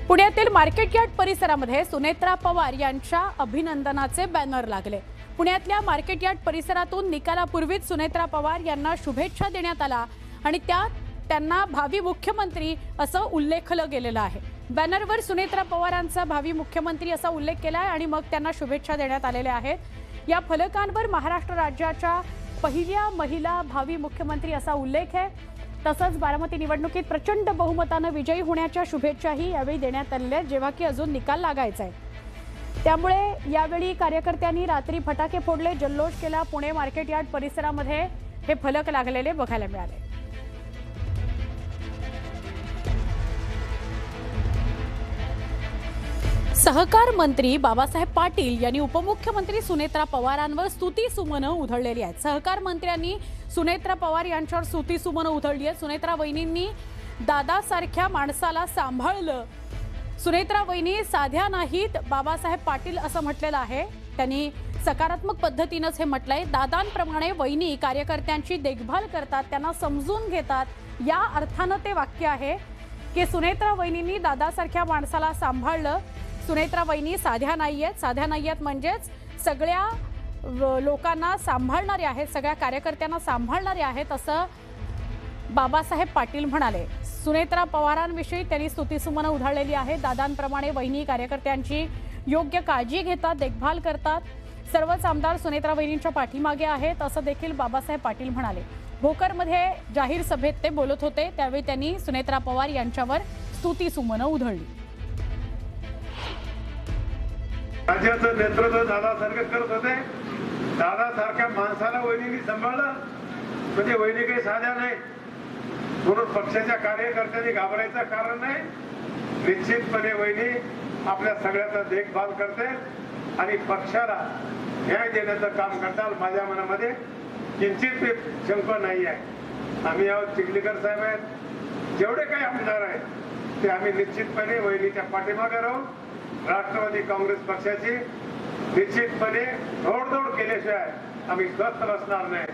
पुण्यातील market yard परिसरामध्ये सुनेत्रा पवार यांच्या अभिनंदनाचे बॅनर लागले। पुण्यातल्या मार्केट यार्ड परिसरातून निकालापूर्वीच सुनेत्रा पवार यांना शुभेच्छा देण्यात आला आणि त्यांना भावी मुख्यमंत्री असं उल्लेखलं गेलेलं आहे। बॅनरवर सुनेत्रा पवारांचा भावी मुख्यमंत्री असा उल्लेख केला आहे आणि मग त्यांना शुभेच्छा देण्यात आलेल्या आहेत। या फलकांवर महाराष्ट्र राज्याच्या पहिल्या महिला भावी मुख्यमंत्री असा उल्लेख आहे। तसंच बारामती निवडणुकीत प्रचंड बहुमताने विजयी होण्याच्या शुभेच्छाही यावेळी देण्यात आलेल्या आहेत, जेव्हा की अजून निकाल लागायचा आहे। त्यामुळे यावेळी कार्यकर्त्यांनी रात्री फटाके फोडले, जल्लोष केला। पुणे मार्केट यार्ड परिसरामध्ये हे फलक लागलेले बघायला मिळाले। सहकार मंत्री बाबासाहेब पाटील यांनी उपमुख्यमंत्री सुनेत्रा पवारांवर स्तुतीसुमनं उधळलेली आहेत। सहकार मंत्र्यांनी सुनेत्रा पवार यांच्यावर स्तुतीसुमनं उधळली आहेत। सुनेत्रा वहिनींनी दादासारख्या माणसाला सांभाळलं। सुनेत्रा वहिनी साध्या नाहीत, बाबासाहेब पाटील असं म्हटलेलं आहे। त्यांनी सकारात्मक पद्धतीनेच हे म्हटलंय। दादांप्रमाणे वहिनी कार्यकर्त्यांची देखभाल करतात, त्यांना समजून घेतात। या अर्थानं ते वाक्य आहे की सुनेत्रा वहिनींनी दादासारख्या माणसाला सांभाळलं। सुनेत्रा वहिनी साध्या नाहीयेत म्हणजेच सगळ्या लोकांना सांभाळणारे आहेत, सगळ्या कार्यकर्त्यांना सांभाळणारे आहेत असं बाबासाहेब पाटील म्हणाले। सुनेत्रा पवारांविषयी त्यांनी स्तुतीसुमनं उधळलेली आहे। दादांप्रमाणे वहिनी कार्यकर्त्यांची योग्य काळजी घेतात, देखभाल करतात। सर्वच आमदार सुनेत्रा वहिनींच्या पाठीमागे आहेत असं देखील बाबासाहेब पाटील म्हणाले। भोकरमध्ये जाहीर सभेत ते बोलत होते, त्यावेळी त्यांनी सुनेत्रा पवार यांच्यावर स्तुतीसुमनं उधळली। राज्याचं नेतृत्व दादासारखं करत होते। दादासारख्या माणसाला वहिनींनी सांभाळलं म्हणजे वहिनी काही साध्या नाही, म्हणून पक्षाच्या कार्यकर्त्यांनी घाबरायचं कारण नाही। निश्चितपणे वहिनी आपल्या सगळ्याचा देखभाल करते आणि पक्षाला न्याय देण्याचं काम करतात। माझ्या मनामध्ये किंचित शंका नाही आहे। आम्ही आहोत, चिखलीकर साहेब आहेत, जेवढे काही आमदार आहेत ते आम्ही निश्चितपणे वहिनीच्या पाठीमागे राहू। राष्ट्रवादी काँग्रेस पक्षाची निश्चितपणे तोडजोड केल्याशिवाय आम्ही स्वस्थ बसणार नाही।